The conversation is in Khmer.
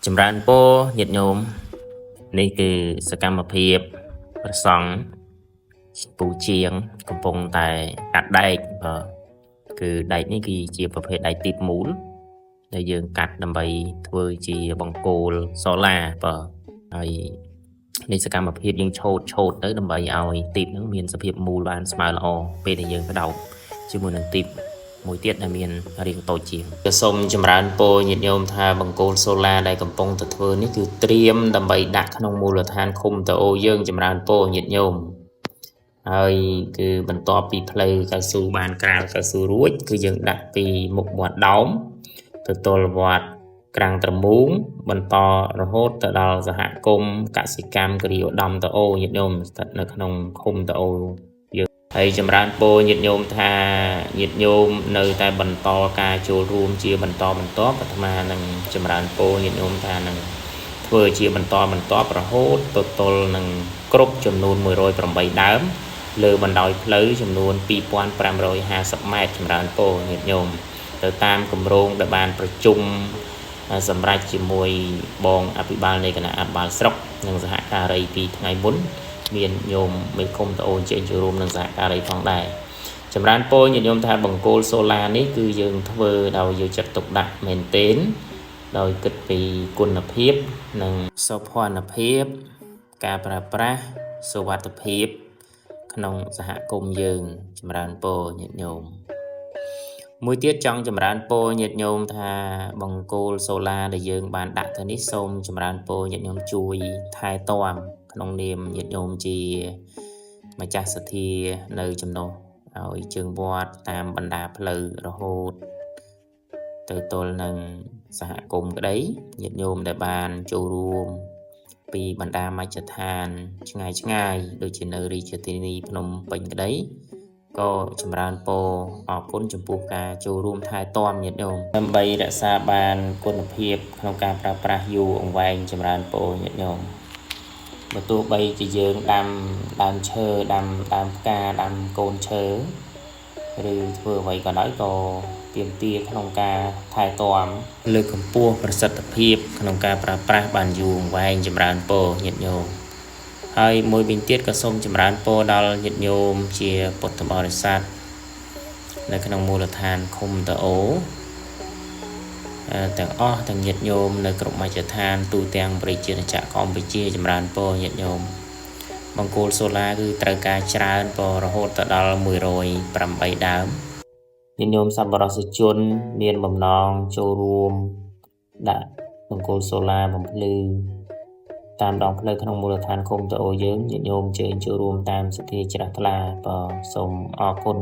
ចម្រើនពរញាតិញោមនេះគឺសកម្មភាពប្រសង់ពូជាងកំពុងតែកាត់ដែកគឺដែកនេះគឺជាប្រភេទដែកទីបមូលដែលយើងកាត់ដើម្បីធ្វើជាបង្គោលសូឡាហើយនេះសកម្មភាពយើងឆូតទៅដើម្បីឲ្យទីបហ្នឹងមានសភាពមូលបានស្មើល្អពេលដែលយើងបដោតជាមួយនឹងទីបមួយទៀតដែលមានរាងតូចជាងក៏សូមចម្រើនពរញាតិញោមថាបង្គោលសូឡាដែលកំពុងទៅធ្វើនេះគឺត្រៀមដើម្បីដាក់ក្នុងមូលដ្ឋានឃុំតអូយើងចម្រើនពរញាតិញោមហើយគឺបន្ទាប់ពីផ្លូវកៅស៊ូបានក្រាលកៅស៊ូរួចគឺយើងដាក់ពីមុខវត្តដោមទៅទល់វត្តក្រាំងត្រមូងបន្តរហូតទៅដល់សហគមន៍កសិកម្មគិរីឧត្តមតអូញាតិញោមស្ថិតនៅក្នុងឃុំតអូហើយចម្រើនពរញាតិញោមថាញាតិញោមនៅតែបន្តការចូលរួមជាបន្តអាត្មានឹងចម្រើនពរញាតិញោមថានឹងធ្វើជាបន្តរហូតទៅទល់នឹងគ្រប់ចំនួន108ដើមលើបណ្ដោយផ្លូវចំនួន2550ម៉ែត្រចម្រើនពរញាតិញោមទៅតាមគម្រោងដែលបានប្រជុំសម្រាប់ជាមួយបងអភិបាលនៃគណៈអភិបាលស្រុកនិងសហការីពីថ្ងៃមុនមានញោមមេឃុំតអូនចេញចូលរួមនឹងសហការីផងដែរចម្រើនពរញាតិញោមថាបង្គោលសូឡានេះគឺយើងធ្វើដោយយកចិត្តទុកដាក់មែនទែនដោយគិតពីគុណភាពនិងសោភ័ណភាពការប្រើប្រាស់សុវត្ថិភាពក្នុងសហគមន៍យើងចម្រើនពរញាតិញោមមួយទៀតចង់ចម្រើនពរញាតិញោមថាបង្គោលសូឡាដែលយើងបានដាក់ទៅនេះសូមចម្រើនពរញាតិញោមជួយថែទាំក្នុងនាមញាតិញោមជាម្ចាស់សទ្ធានៅចំណុះឲ្យជើងវត្តតាមបណ្ដាផ្លូវរហូតទៅទល់នឹងសហគមន៍ក្តីញាតិញោមដែលបានចូលរួមពីបណ្ដាមជ្ឈដ្ឋានឆ្ងាយដូចជានៅរាជធានីភ្នំពេញក្តីក៏ចម្រើនពរអរគុណចំពោះការចូលរួមថែទាំញាតិញោមដើម្បីរក្សាបានគុណភាពក្នុងការប្រើប្រាស់យូរអង្វែងចម្រើនពរញាតិញោមបើទោះបីជាយើងដាំដើមឈើដាំផ្កាដាំកូនឈើឬធ្វើអ្វីក៏ដោយក៏ទាមទារក្នុងការថែទាំលើកកម្ពស់ប្រសិទ្ធភាពក្នុងការប្រើប្រាស់បានយូរអង្វែងចម្រើនពរញាតិញោមហើយមួយវិញទៀតក៏សូមចម្រើនពរដល់ញាតិញោមជាពុទ្ធបរិស័ទនៅក្នុងមូលដ្ឋានឃុំតអូទាំងអស់ទាំងញាតិញោមនៅគ្រប់មជ្ឈដ្ឋានទូទាំងប្រជាជាតិកម្ពុជាចម្រើនពរញាតិញោមបង្គោលសូឡាគឺត្រូវការច្រើនពររហូតដល់108ដើមញាតិញោមសប្បុរសជនមានបំណងចូលរួមដាក់បង្គោលសូឡាបំភ្លឺតាមដងផ្លូវក្នុងមូលដ្ឋានឃុំតអូយើងញាតិញោមអញ្ជើញចូលរួមតាមសទ្ធាជ្រះថ្លាសូមអរគុណ